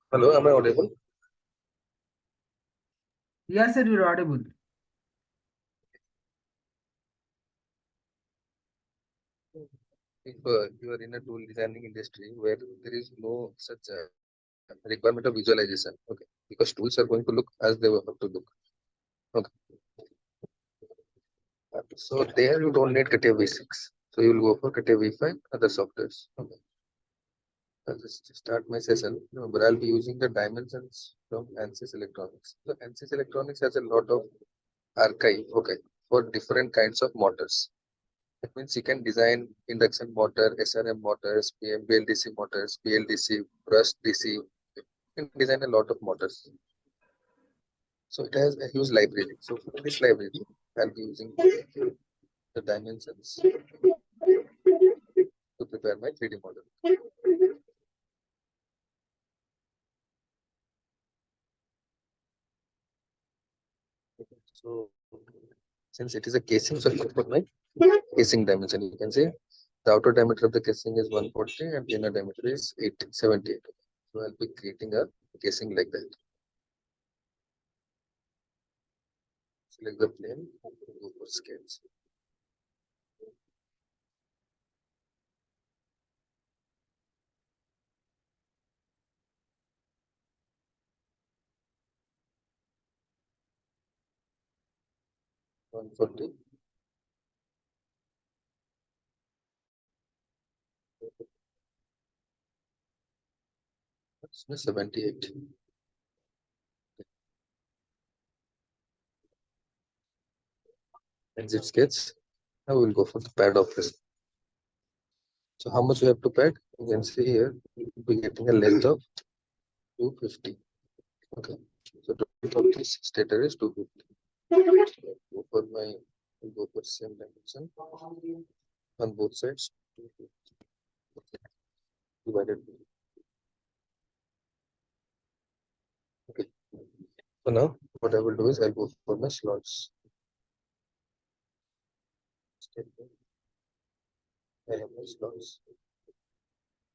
Hello, am I audible? Yes, sir, you're audible. If you are in a tool designing industry where there is no such requirement of visualization, okay, because tools are going to look as they have to look. Okay, so there you don't need CATIA V6, so you will go for CATIA V5, other softwares. Okay, I'll just start my session, but I'll be using the dimensions from ANSYS Electronics. So ANSYS Electronics has a lot of archive, okay, for different kinds of motors. That means you can design induction motor, SRM motors, BLDC motors, BLDC, brushed DC. You can design a lot of motors. So it has a huge library. So for this library, I'll be using the dimensions to prepare my 3D model. So since it is a casing, so for my casing dimension, you can say the outer diameter of the casing is 140 and the inner diameter is 78. So I'll be creating a casing like that. Select the plane, go for sketch. One 40. That's 78. Exit sketch. Now we'll go for the pad of this. So how much we have to pad? You can see here, we'll be getting a length of 250. Okay. So total of this stator is 250. Go for my, go for same dimension on both sides. 250 divided by. Okay. So now what I will do is I'll go for my slots. I have my slots.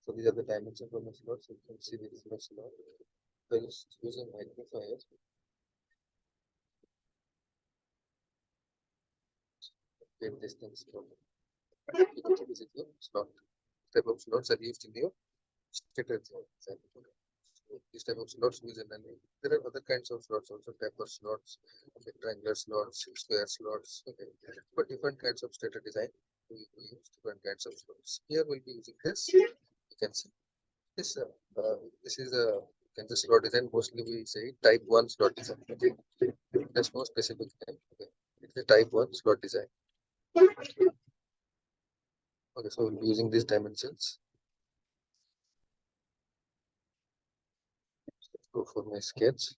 So these are the dimensions for my slots. You can see this is my slot. I just using magnifier. Get this thing slot. You can see this is your slot. Type of slots are used in your stator design. This type of slots we generally. There are other kinds of slots also, taper slots, okay, triangular slots, square slots. Okay, but different kinds of stator design we use different kinds of slots. Here we'll be using this. You can see this. This is a can the slot design. Mostly we say type 1 slot design. Okay, that's more specific name. Okay, it's a type 1 slot design. Okay, so we'll be using these dimensions. Go for my sketch.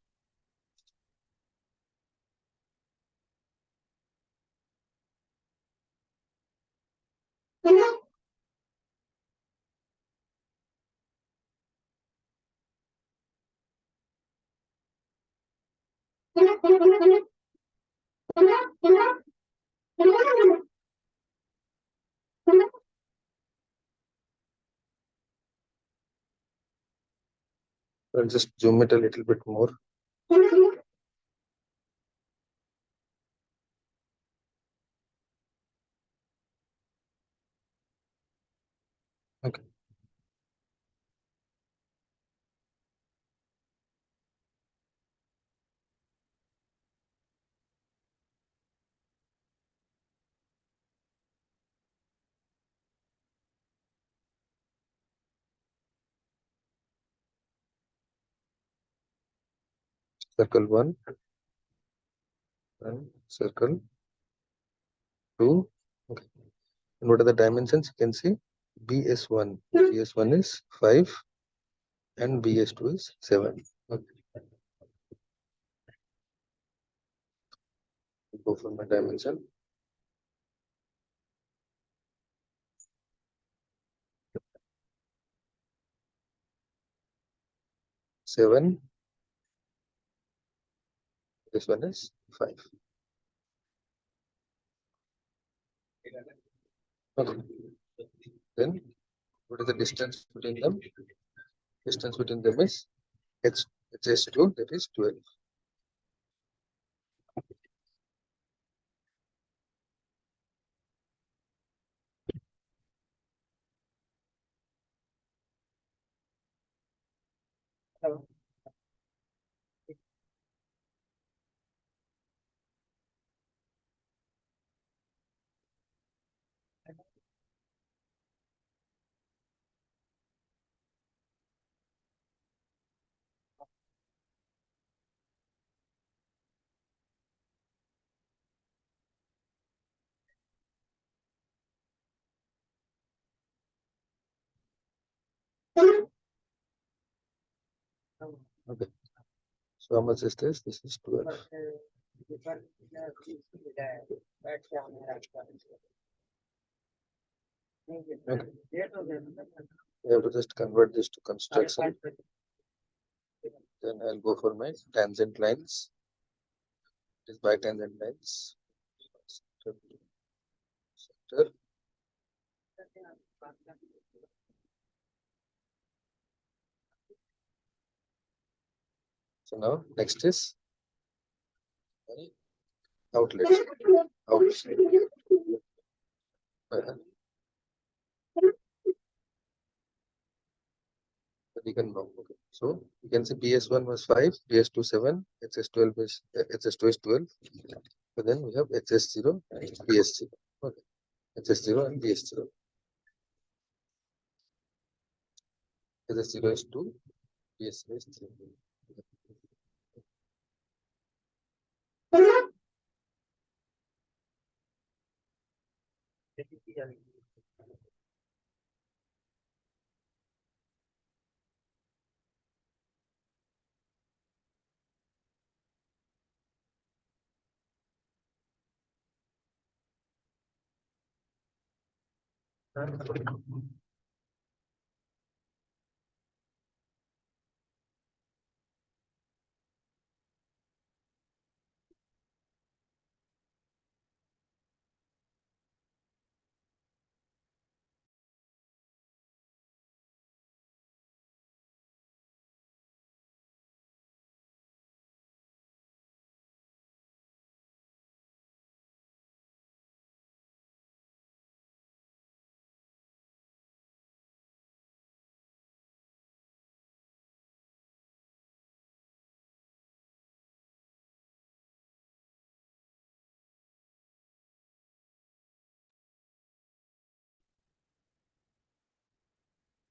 I'll just zoom it a little bit more. Okay. Circle 1 and circle 2. Okay. And what are the dimensions? You can see BS1. BS1 is 5 and BS2 is 7. Okay. Go for my dimension. 7. This one is 5. Okay. Then what is the distance between them? Distance between them is HS2, that is 12. Okay. So how much is this? This is 12. Okay. We have to just convert this to construction. Then I'll go for my tangent lines. It is by tangent lines. Center. So now next is outlet. Outside. You can know. Okay. So you can say PS1 was 5, PS2 7, HS12 is HS2 is 12. But then we have HS0 and PS0. Okay. HS0 and PS0. HS0 is 2, PS0 is 3.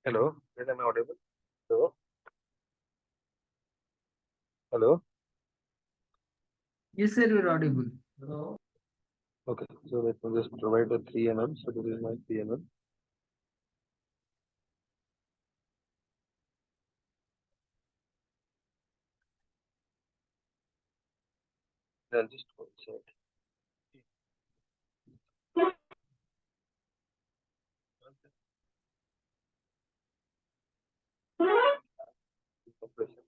Hello, am I audible? Hello? Hello? Yes, sir, you're audible. Okay, so let me just provide a 3 mm. So this is my 3 mm. I'll just one side. Compression.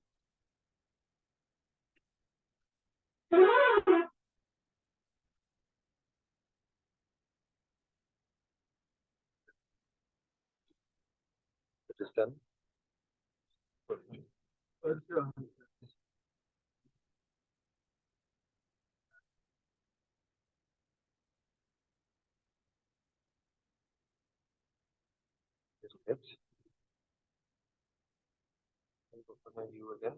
It is done. Sketch. I'll open my view again.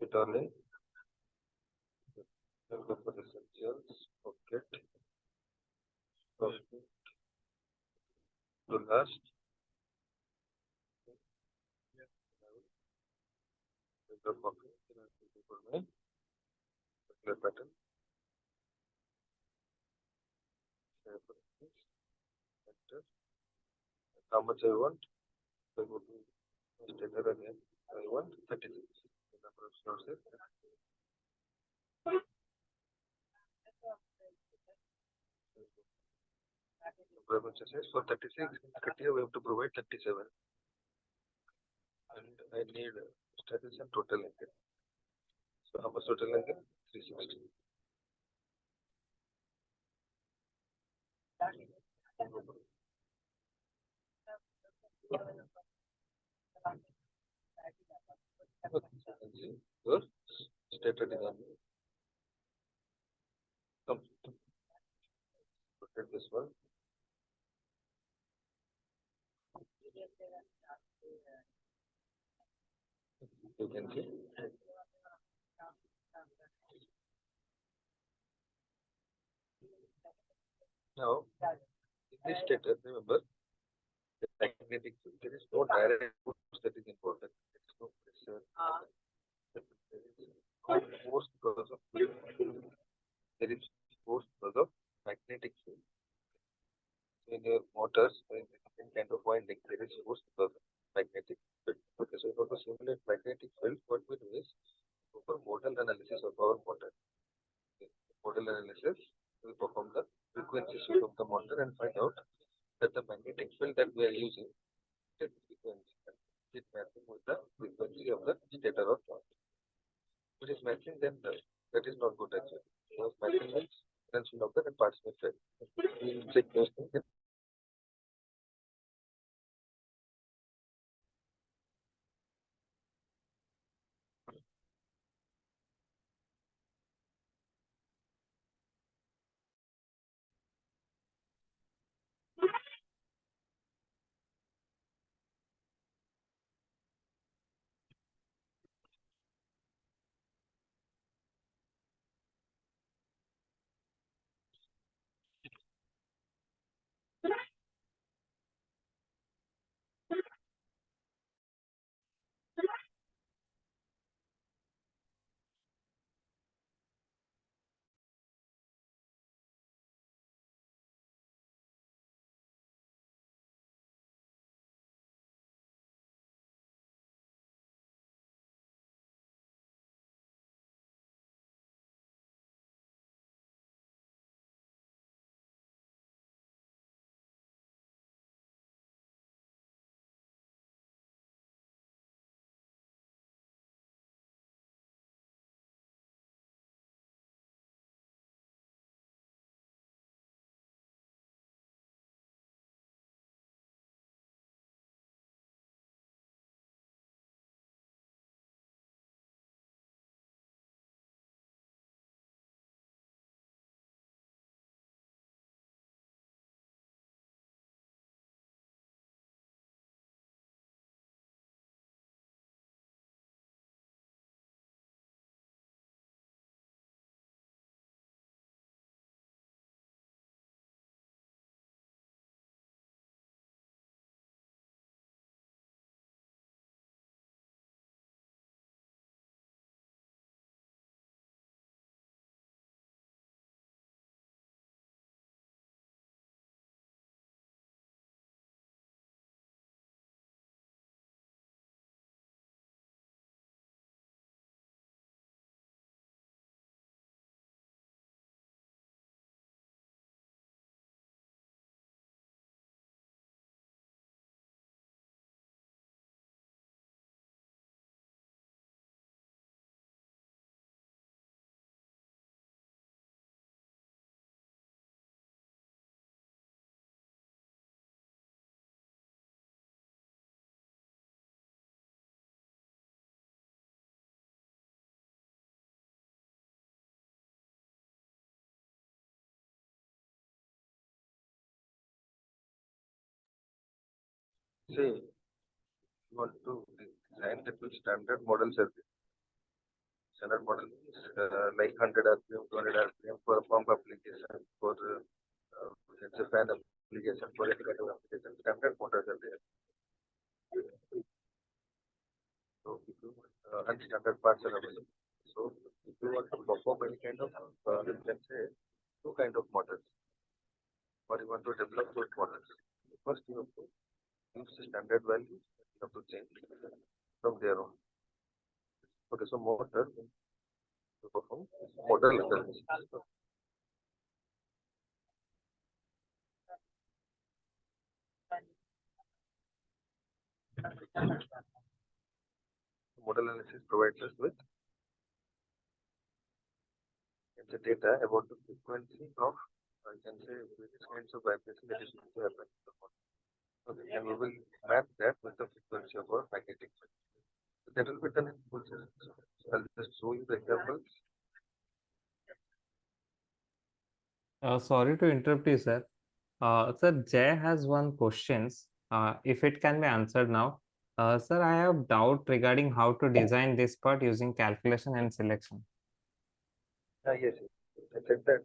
Hit only. I'll go for essentials. Pocket. Pocket. To last. The pocket. Then I'll go for my circular pattern. Share for this. Enter. How much I want? I go to Stator again. I want 36. The number of slots is for 36. Here we have to provide 37. And I need status and total angle. So how much total angle? 360. Your stator dynamic. Look at this one. You can see. Now, in this stator, remember, the magnetic field, there is no direct force that is important. There is no pressure. There is no force because of there is force because of magnetic field. So in your motors, in different kind of winding, there is force because of magnetic field. Okay, so in order to simulate magnetic field, what we do is go for model analysis of our motor. Model analysis, we perform the frequency suite of the motor and find out that the magnetic field that we are using is frequency is matching with the frequency of the stator of motor. If it is matching, then that is not good actually. Because matching means potential of the parts may fail. We will check those things. Say, you want to design the standard model circuit. Standard model is like 100 RPM, 200 RPM for a pump application, for it's a fan application, for any kind of application. Standard motors are there. So if you and standard parts are available. So if you want to perform any kind of, let's say, two kind of motors, or you want to develop those motors, first you have to use the standard values. You have to change from there on. Okay, so motor to perform model analysis. Model analysis provides us with the data about the frequency of, I can say, various kinds of vibration that is going to happen in the model. Okay, and we will map that with the frequency of our magnetic field. So that will be done in full session. So I'll just show you the examples. Sorry to interrupt you, sir. Sir, Jay has one questions. If it can be answered now. Sir, I have doubt regarding how to design this part using calculation and selection. Yes, yes. I said that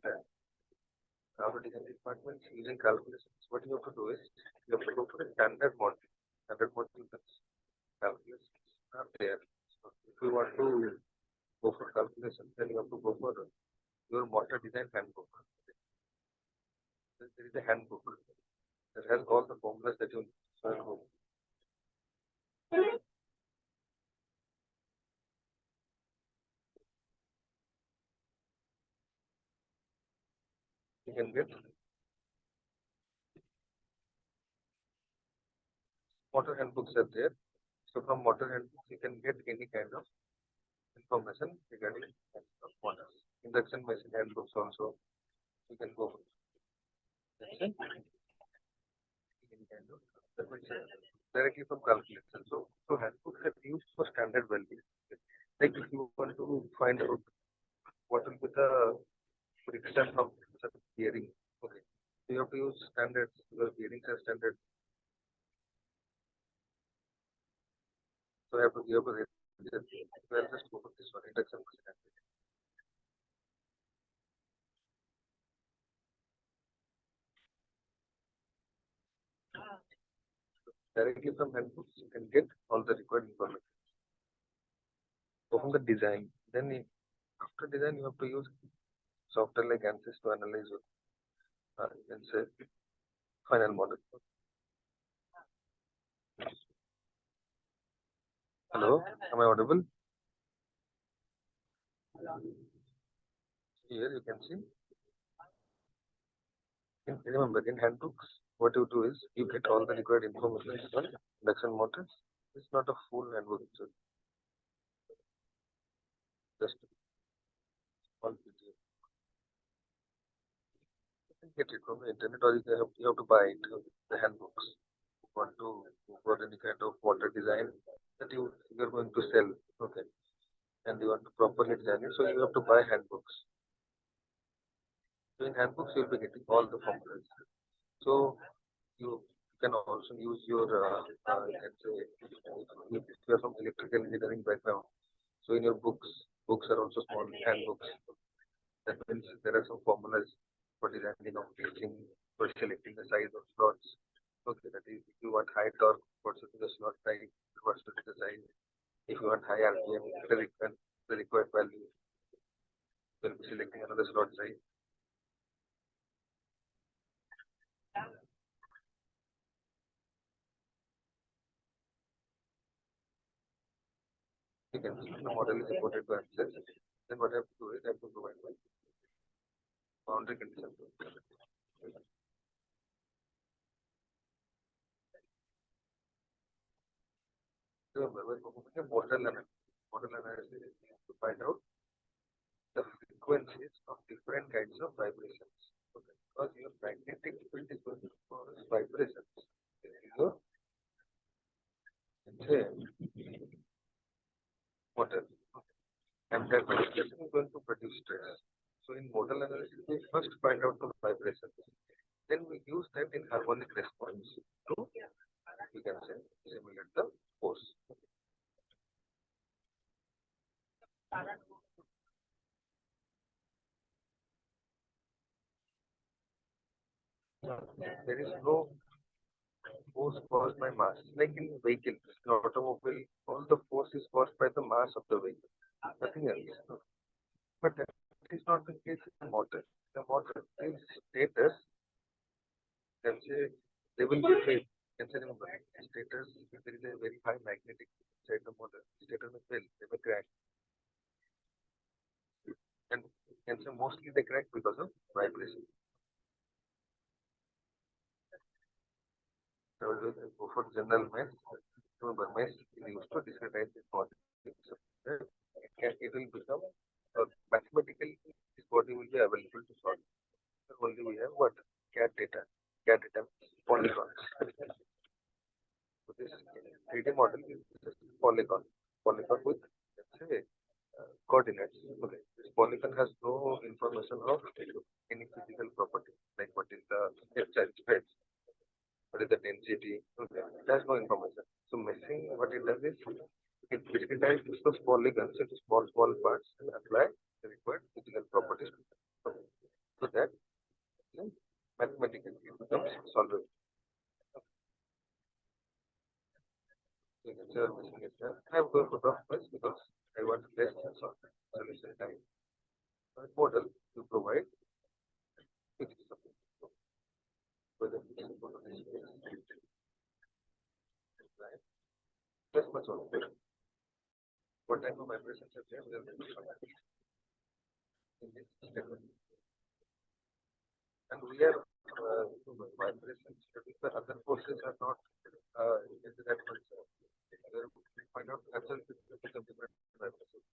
our design department using calculations. What you have to do is you have to go for a standard model. Standard model means calculations are there. So if you want to go for calculation, then you have to go for your motor design handbook. There is a handbook that has all the formulas that you need. So you can get motor handbooks are there. So from motor handbooks, you can get any kind of information regarding motors. Induction machine handbooks also you can go for. Any kind of that means directly from calculation. So handbooks are used for standard values. Like if you want to find out what will be the friction from certain bearing, okay. So you have to use standards. Your bearings are standard. So you have to read this. Well, just go for this one, induction machine. Directly from handbooks, you can get all the required information. So from the design, then after design, you have to use software like ANSYS to analyze your, you can say, final model. Hello, am I audible? Here you can see. Remember, in handbooks, what you do is you get all the required information on induction motors. It's not a full handbook, it's just one PDF. You can get it from the internet or you have to buy it, the handbooks. You want to go for any kind of water design that you're going to sell, okay, and you want to properly design it, so you have to buy handbooks. So in handbooks, you'll be getting all the formulas. So you can also use your, let's say, if you are from electrical engineering background, so in your books are also small handbooks. That means there are some formulas for designing of casing, for selecting the size of slots. Okay, that is, if you want high torque, what should be the slot size, what should be the size. If you want high RPM, the required value, you'll be selecting another slot size. You can see the model is supported by access. Then what I have to do is I have to provide my boundary condition. Remember, we're performing a model analysis is to find out the frequencies of different kinds of vibrations. Okay. Because your magnetic field is going to cause vibrations. Your say model. And that vibration is going to produce stress. So in model analysis, we first find out the vibrations. Then we use that in harmonic response to, we can say, simulate the force. There is no force caused by mass. Like in vehicles, in automobile, all the force is caused by the mass of the vehicle, nothing else. But that is not the case in the motor. The motor is status, can say they will be fail. Can say remember, status, if there is a very high magnetic inside the motor, stator may fail, they may crack. And can say mostly they crack because of vibration. So go for general mass. Remember, mass is used to discretize this body. So it will become mathematically this body will be available to solve. So only we have what? CAD data. CAD data polygons. 3D model is just polygon with, let's say, coordinates. Okay, this polygon has no information of any physical property, like what is the size, right? What is the density? Okay, it has no information. So meshing, what it does is it discretizes those polygons into small parts and apply the required physical properties to them. Okay. So that mathematically it becomes solvable. So instead of missing it, I have gone for rough first because I want less solution time. Model to provide fixed support. Whether it is for the right? That's much on what type of vibrations are there? In this statement. And we are vibrations, if the other forces are not into that much, we find out ourselves with some different vibrations.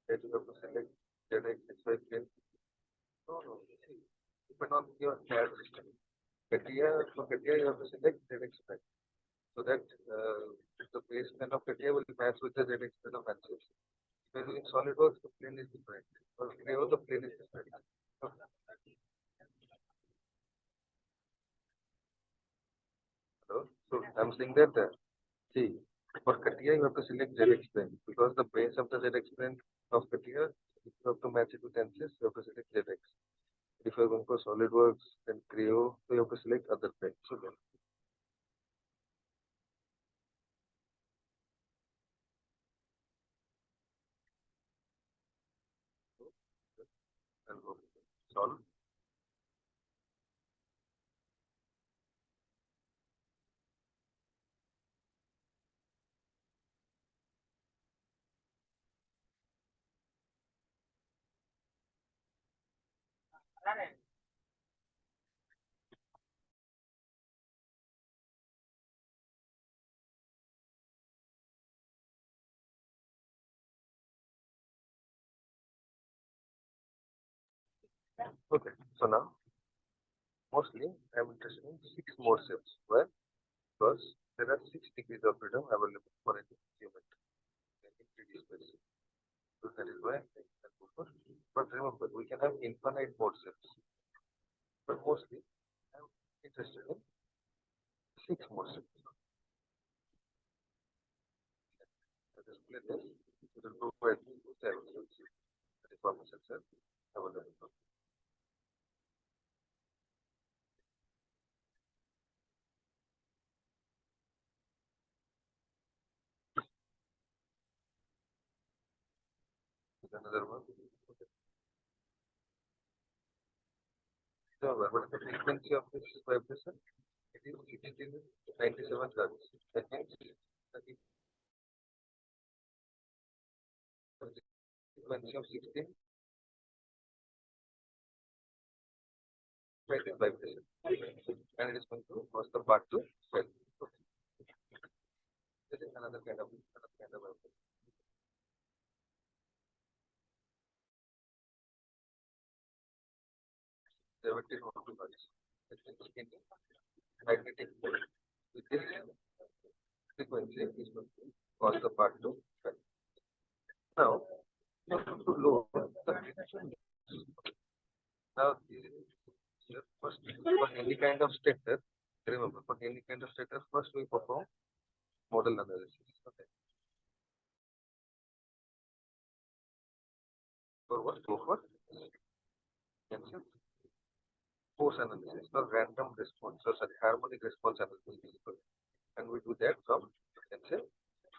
That you have to select ZX, XY plane. No, see, depend on your CAD system. For CATIA, you have to select ZX plane. So that the base plane of CATIA will match with the ZX plane of ANSYS. When in SolidWorks, the plane is different. For Creo, the plane is different. So I'm saying that see, for CATIA you have to select ZX plane because the base of the ZX plane of CATIA, if you have to match it with ANSYS, you have to select ZX. If you're going for SolidWorks and Creo, so you have to select other plane. So then, and go solve. Okay, so now mostly I'm interested in 6 more shapes. Where? Because there are 6 degrees of freedom available for any human in 3D space. So that is why I can go for. But remember, we can have infinite more shapes. But mostly I'm interested in 6 more shapes. So display this. It will provide me with 7 shapes. That is one sensor available. Another one. Okay. So what is the frequency of this vibration? It is 1697 hertz. That means the frequency of 16 by this vibration. And it is going to cause the part to swell. This is another kind of vibration. 17 hertz. That means in magnetic pole. With this frequency is going to cause the part to swell. Now, you have to lower the now first for any kind of stator, remember for any kind of stator, first we perform model analysis. Okay. For what? Go for force analysis or random response, or sorry, harmonic response analysis. And we do that from say,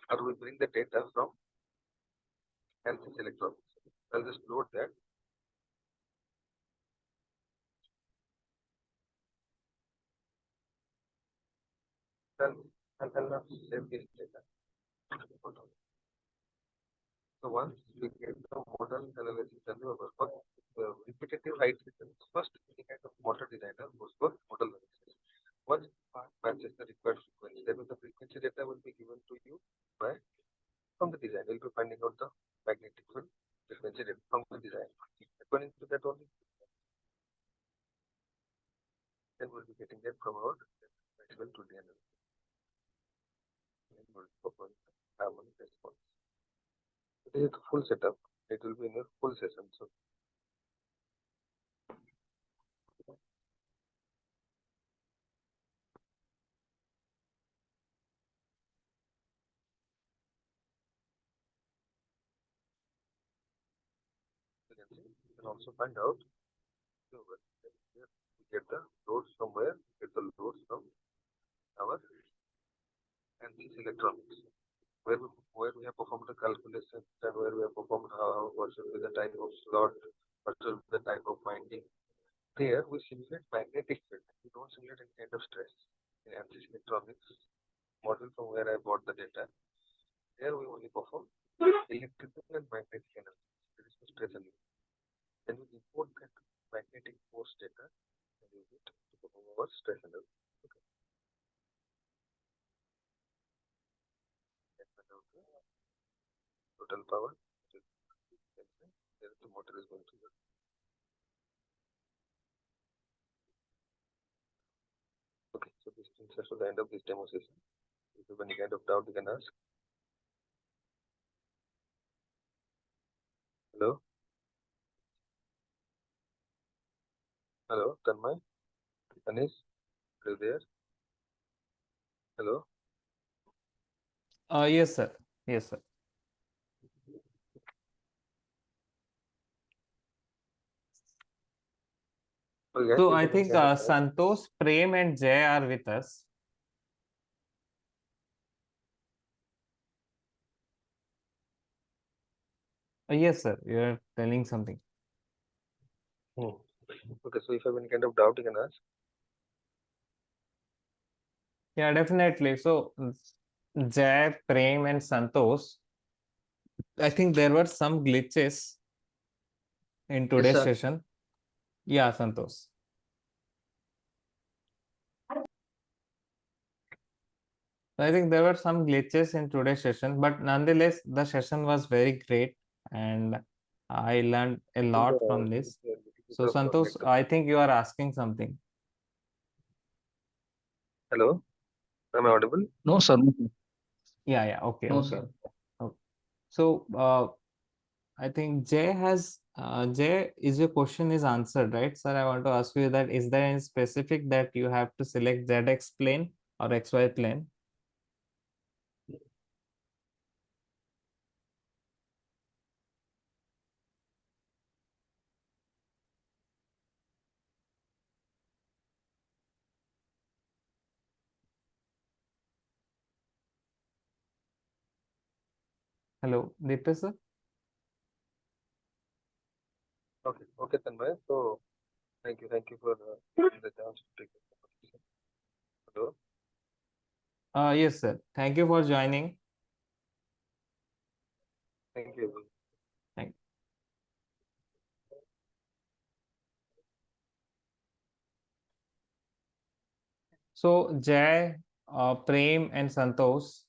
or we bring the data from ANSYS electronics. I'll just load that. Then I'll not save this data. So once we get the model analysis done, for repetitive height systems, first any kind of motor designer goes for model analysis. Once part matches the required frequency. That means the frequency data will be given to you by from the design. We'll be finding out the magnetic field frequency data from the design. According to that only, then we'll be getting that from our actual 2D analysis. And we'll perform harmonic response. It is a full setup. It will be in a full session. So you can also find out we get the loads from where? Get the loads from our ANSYS electronics. Where we have performed the calculations and where we have performed how what should be the type of slot, what should be the type of winding. There we simulate magnetic field. We don't simulate any kind of stress. In ANSYS electronics model from where I bought the data, there we only perform electrical and magnetic analysis. There is no stress analysis. Then we import that magnetic force data and use it to perform our stress analysis. Okay. Total power, there the motor is going to work. Okay, so this brings us to the end of this demo session. If you have any kind of doubt, you can ask. Hello? Hello, Tanmay? Anish? Are you there? Hello? Yes, sir. Yes, sir. Okay, guys, So if I you have any think kind of doubt, Santosh, Prem, and Jay are with us. Yes, sir. You are telling something. okay, so if you have any kind of doubt, you can ask. Yeah, definitely. So Jay, Prem, and Santosh, I think there were some glitches in today's sir. session. Yeah, Santosh. I think there were some glitches in today's session, but nonetheless, the session was very great and I learned a lot from this. So, Santosh, I think you are asking something. Hello, am I audible? No, sir. No, sir. Yeah, okay, No, okay. sir. Okay. So, I think Jay, is your question is answered, right? Sir, I want to ask you that is there any specific that you have to select ZX plane or XY plane? Hello, Deepesh sir? Okay, Tanmay. So thank you for the chance to take the conversation. Hello. Yes, sir. Thank you for joining. Thank you. Thank So, Jay, Prem, and Santosh,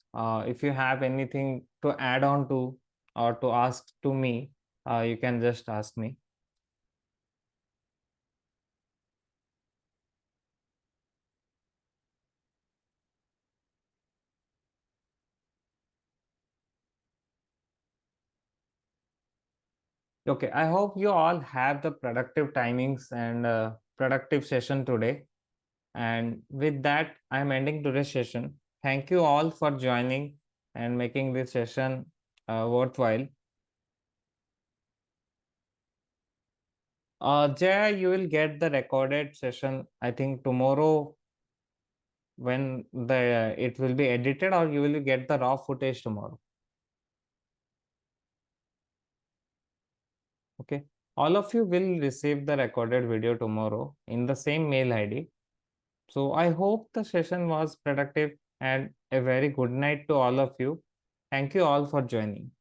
if you have anything to add on to or to ask to me, you can just ask me. Okay, I hope you all have the productive timings and productive session today. And with that, I'm ending today's session. Thank you all for joining and making this session worthwhile. Jay, you will get the recorded session, I think tomorrow when the it will be edited, or you will get the raw footage tomorrow. Okay. All of you will receive the recorded video tomorrow in the same mail ID. So I hope the session was productive and a very good night to all of you. Thank you all for joining.